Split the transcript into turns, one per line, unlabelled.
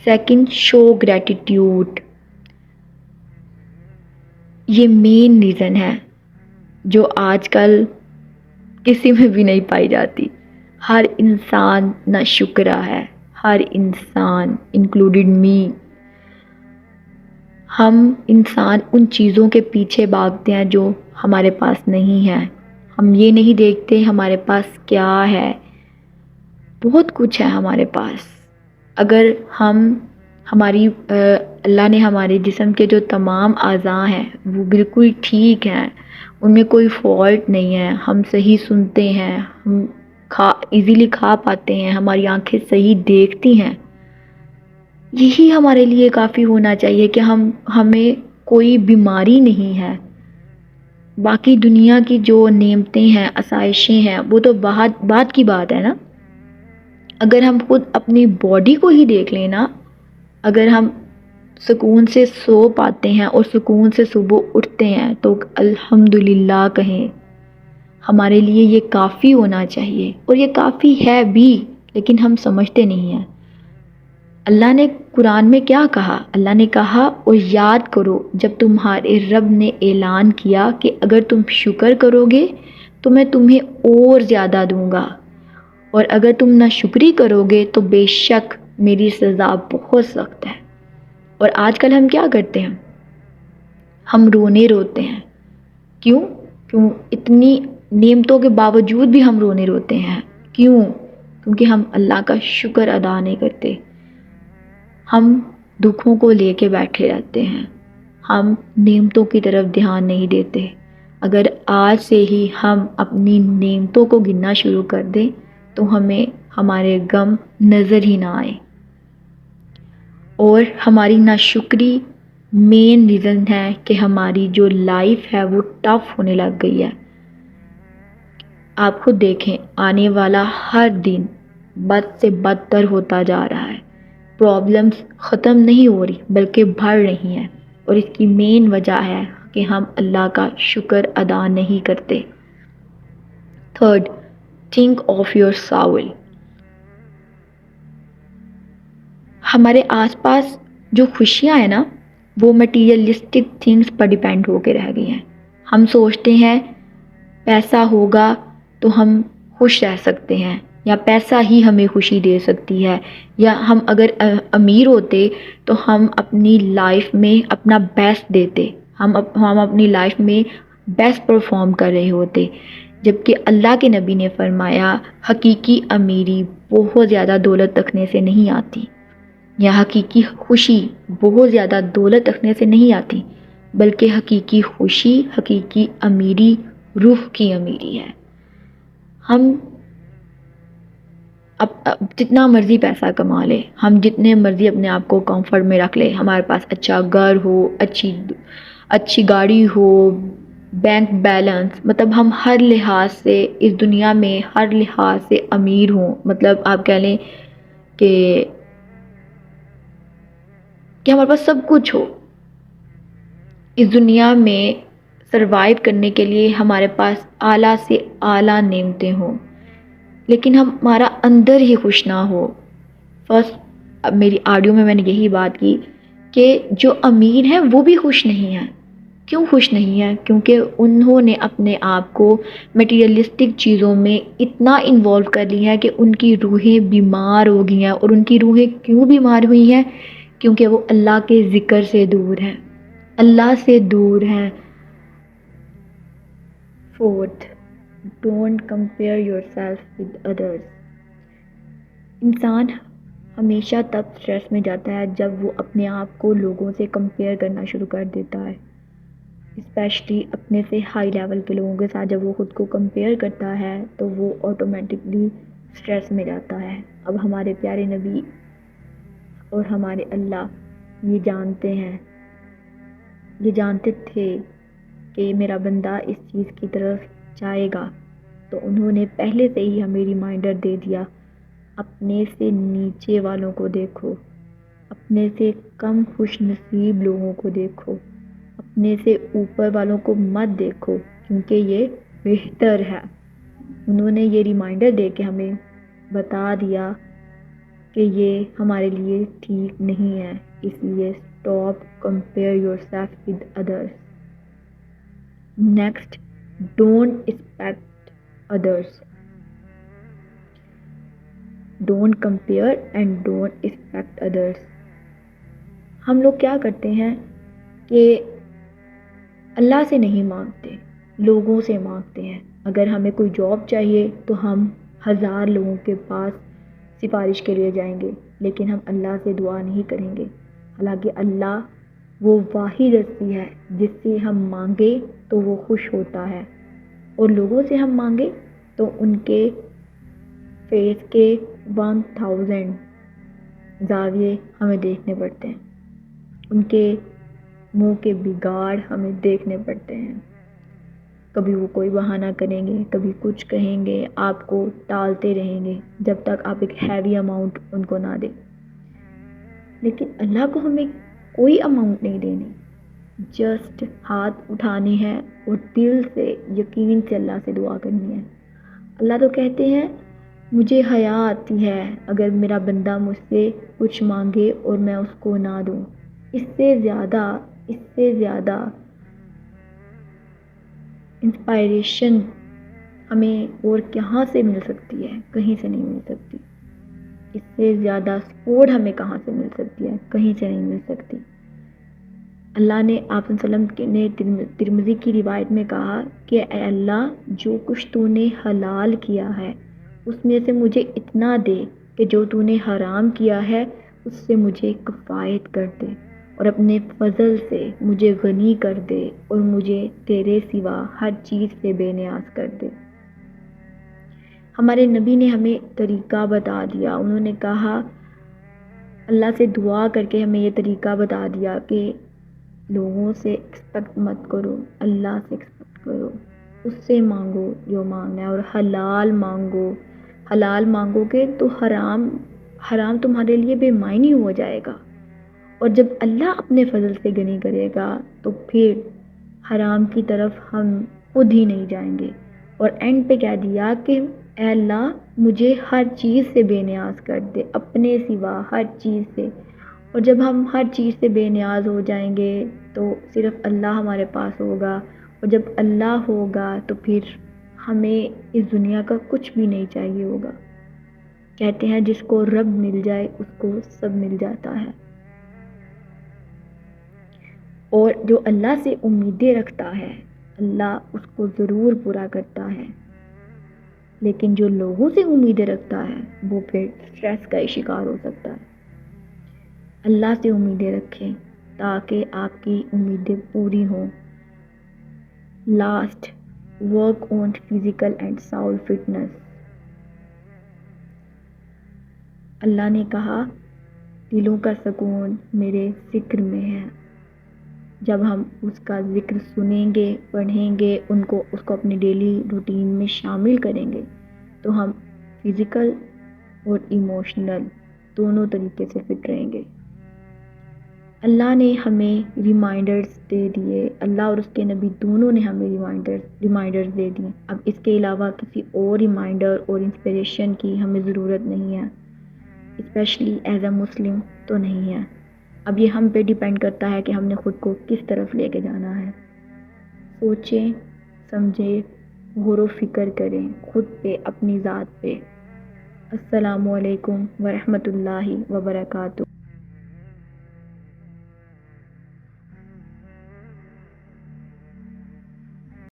Second, شو gratitude. یہ main reason ہے جو آج کل کسی میں بھی نہیں پائی جاتی. ہر انسان ناشکرا ہے، ہر انسان انکلوڈڈ می. ہم انسان ان چیزوں کے پیچھے بھاگتے ہیں جو ہمارے پاس نہیں ہیں. ہم یہ نہیں دیکھتے ہمارے پاس کیا ہے. بہت کچھ ہے ہمارے پاس. اگر ہماری اللہ نے ہمارے جسم کے جو تمام اعضاء ہیں وہ بالکل ٹھیک ہیں، ان میں کوئی فالٹ نہیں ہے، ہم صحیح سنتے ہیں، ہم ایزیلی کھا پاتے ہیں، ہماری آنکھیں صحیح دیکھتی ہیں، یہی ہمارے لیے کافی ہونا چاہیے کہ ہمیں کوئی بیماری نہیں ہے. باقی دنیا کی جو نعمتیں ہیں، آسائشیں ہیں، وہ تو بات کی بات ہے نا. اگر ہم خود اپنی باڈی کو ہی دیکھ لیں نا، اگر ہم سکون سے سو پاتے ہیں اور سکون سے صبح اٹھتے ہیں تو الحمدللہ کہیں. ہمارے لیے یہ کافی ہونا چاہیے، اور یہ کافی ہے بھی، لیکن ہم سمجھتے نہیں ہیں. اللہ نے قرآن میں کیا کہا؟ اللہ نے کہا اور یاد کرو جب تمہارے رب نے اعلان کیا کہ اگر تم شکر کرو گے تو میں تمہیں اور زیادہ دوں گا، اور اگر تم ناشکری کرو گے تو بے شک میری سزا بہت سخت ہے. اور آج کل ہم کیا کرتے ہیں؟ ہم روتے ہیں. کیوں اتنی نعمتوں کے باوجود بھی ہم روتے ہیں. کیوں؟ کیونکہ ہم اللہ کا شکر ادا نہیں کرتے. ہم دکھوں کو لے کے بیٹھے رہتے ہیں، ہم نعمتوں کی طرف دھیان نہیں دیتے. اگر آج سے ہی ہم اپنی نعمتوں کو گننا شروع کر دیں تو ہمیں ہمارے غم نظر ہی نہ آئے. اور ہماری ناشکری مین ریزن ہے کہ ہماری جو لائف ہے وہ ٹف ہونے لگ گئی ہے. آپ خود دیکھیں، آنے والا ہر دن بد سے بدتر ہوتا جا رہا ہے. پرابلمز ختم نہیں ہو رہی بلکہ بڑھ رہی ہیں، اور اس کی مین وجہ ہے کہ ہم اللہ کا شکر ادا نہیں کرتے. Third, think of your Saval. ہمارے آس پاس جو خوشیاں ہیں نا وہ مٹیریلسٹک تھنگس پر ڈیپینڈ ہو کے رہ گئی ہیں. ہم سوچتے ہیں پیسہ ہوگا تو ہم خوش رہ سکتے ہیں، یا پیسہ ہی ہمیں خوشی دے سکتی ہے، یا ہم اگر امیر ہوتے تو ہم اپنی لائف میں اپنا بیسٹ دیتے، ہم اپنی لائف میں بیسٹ پرفارم کر رہے ہوتے. جبکہ اللہ کے نبی نے فرمایا حقیقی امیری بہت زیادہ دولت رکھنے سے نہیں آتی، یا حقیقی خوشی بہت زیادہ دولت رکھنے سے نہیں آتی، بلکہ حقیقی خوشی، حقیقی امیری روح کی امیری ہے. ہم اب جتنا مرضی پیسہ کما لے، ہم جتنے مرضی اپنے آپ کو کمفرٹ میں رکھ لے، ہمارے پاس اچھا گھر ہو، اچھی گاڑی ہو، بینک بیلنس، مطلب ہم ہر لحاظ سے اس دنیا میں ہر لحاظ سے امیر ہوں، مطلب آپ کہہ لیں کہ ہمارے پاس سب کچھ ہو. اس دنیا میں سروائیو کرنے کے لیے ہمارے پاس اعلیٰ سے اعلیٰ نعمتیں ہوں، لیکن ہمارا اندر ہی خوش نہ ہو. اب میری آڈیو میں نے یہی بات کی کہ جو امیر ہیں وہ بھی خوش نہیں ہیں. کیوں خوش نہیں ہیں؟ کیونکہ انہوں نے اپنے آپ کو میٹیریلسٹک چیزوں میں اتنا انوالو کر لی ہے کہ ان کی روحیں بیمار ہو گئی ہیں. اور ان کی روحیں کیوں بیمار ہوئی ہیں؟ کیونکہ وہ اللہ کے ذکر سے دور ہیں، اللہ سے دور ہیں. Fourth, don't compare yourself with others. انسان ہمیشہ تب اسٹریس میں جاتا ہے جب وہ اپنے آپ کو لوگوں سے کمپیئر کرنا شروع کر دیتا ہے، اسپیشلی اپنے سے ہائی لیول کے لوگوں کے ساتھ. جب وہ خود کو کمپیئر کرتا ہے تو وہ آٹومیٹکلی اسٹریس میں جاتا ہے. اب ہمارے پیارے نبی اور ہمارے اللہ یہ جانتے تھے کہ میرا بندہ اس چیز کی طرف جائے گا، تو انہوں نے پہلے سے ہی ہمیں ریمائنڈر دے دیا، اپنے سے نیچے والوں کو دیکھو، اپنے سے کم خوش نصیب لوگوں کو دیکھو، اپنے سے اوپر والوں کو مت دیکھو، کیونکہ یہ بہتر ہے. انہوں نے یہ ریمائنڈر دے کے ہمیں بتا دیا کہ یہ ہمارے لیے ٹھیک نہیں ہے. اس لیے stop compare yourself with others. Next, don't expect others. Don't compare and don't expect others. ہم لوگ کیا کرتے ہیں کہ اللہ سے نہیں مانگتے، لوگوں سے مانگتے ہیں. اگر ہمیں کوئی جاب چاہیے تو ہم 1000 لوگوں کے پاس سفارش کے لیے جائیں گے، لیکن ہم اللہ سے دعا نہیں کریں گے. حالانکہ اللہ وہ واحد ہستی ہے جس سے ہم مانگے تو وہ خوش ہوتا ہے، اور لوگوں سے ہم مانگے تو ان کے فیس کے 1000 زاویے ہمیں دیکھنے پڑتے ہیں، ان کے منہ کے بگاڑ ہمیں دیکھنے پڑتے ہیں. کبھی وہ کوئی بہانہ کریں گے، کبھی کچھ کہیں گے، آپ کو ٹالتے رہیں گے جب تک آپ ایک ہیوی اماؤنٹ ان کو نہ دیں. لیکن اللہ کو ہمیں کوئی اماؤنٹ نہیں دینی، جسٹ ہاتھ اٹھانے ہیں اور دل سے یقین سے اللہ سے دعا کرنی ہے. اللہ تو کہتے ہیں مجھے حیا آتی ہے اگر میرا بندہ مجھ سے کچھ مانگے اور میں اس کو نہ دوں. اس سے زیادہ انسپائریشن ہمیں اور کہاں سے مل سکتی ہے؟ کہیں سے نہیں مل سکتی. اس سے زیادہ سپورٹ ہمیں کہاں سے مل سکتی ہے؟ کہیں سے نہیں مل سکتی. اللہ نے آپ صلی اللہ علیہ وسلم نے ترمذی کی روایت میں کہا کہ اے اللہ، جو کچھ تو نے حلال کیا ہے اس میں سے مجھے اتنا دے کہ جو تو نے حرام کیا ہے اس سے مجھے کفایت کر دے، اور اپنے فضل سے مجھے غنی کر دے، اور مجھے تیرے سوا ہر چیز سے بے نیاز کر دے. ہمارے نبی نے ہمیں طریقہ بتا دیا. انہوں نے کہا، اللہ سے دعا کر کے ہمیں یہ طریقہ بتا دیا کہ لوگوں سے ایکسپیکٹ مت کرو، اللہ سے ایکسپیکٹ کرو. اس سے مانگو جو مانگنا ہے، اور حلال مانگو. حلال مانگو گے تو حرام تمہارے لیے بے معنی ہو جائے گا، اور جب اللہ اپنے فضل سے غنی کرے گا تو پھر حرام کی طرف ہم خود ہی نہیں جائیں گے. اور اینڈ پہ کہہ دیا کہ اے اللہ، مجھے ہر چیز سے بے نیاز کر دے، اپنے سوا ہر چیز سے. اور جب ہم ہر چیز سے بے نیاز ہو جائیں گے تو صرف اللہ ہمارے پاس ہوگا، اور جب اللہ ہوگا تو پھر ہمیں اس دنیا کا کچھ بھی نہیں چاہیے ہوگا. کہتے ہیں جس کو رب مل جائے اس کو سب مل جاتا ہے. اور جو اللہ سے امیدیں رکھتا ہے اللہ اس کو ضرور پورا کرتا ہے. لیکن جو لوگوں سے امیدیں رکھتا ہے وہ پھر اسٹریس کا ہی شکار ہو سکتا ہے. اللہ سے امیدیں رکھیں تاکہ آپ کی امیدیں پوری ہوں. Last, work on physical and soul fitness. اللہ نے کہا دلوں کا سکون میرے ذکر میں ہے. جب ہم اس کا ذکر سنیں گے، پڑھیں گے، اس کو اپنی ڈیلی روٹین میں شامل کریں گے تو ہم فزیکل اور ایموشنل دونوں طریقے سے فٹ رہیں گے. اللہ نے ہمیں ریمائنڈرز دے دیے، اللہ اور اس کے نبی دونوں نے ہمیں ریمائنڈرز دے دیے. اب اس کے علاوہ کسی اور ریمائنڈر اور انسپریشن کی ہمیں ضرورت نہیں ہے، اسپیشلی ایز اے مسلم تو نہیں ہے. اب یہ ہم پہ ڈیپینڈ کرتا ہے کہ ہم نے خود کو کس طرف لے کے جانا ہے. سوچیں، سمجھیں، غور و فکر کریں خود پہ، اپنی ذات پہ. السلام علیکم ورحمۃ اللہ وبرکاتہ.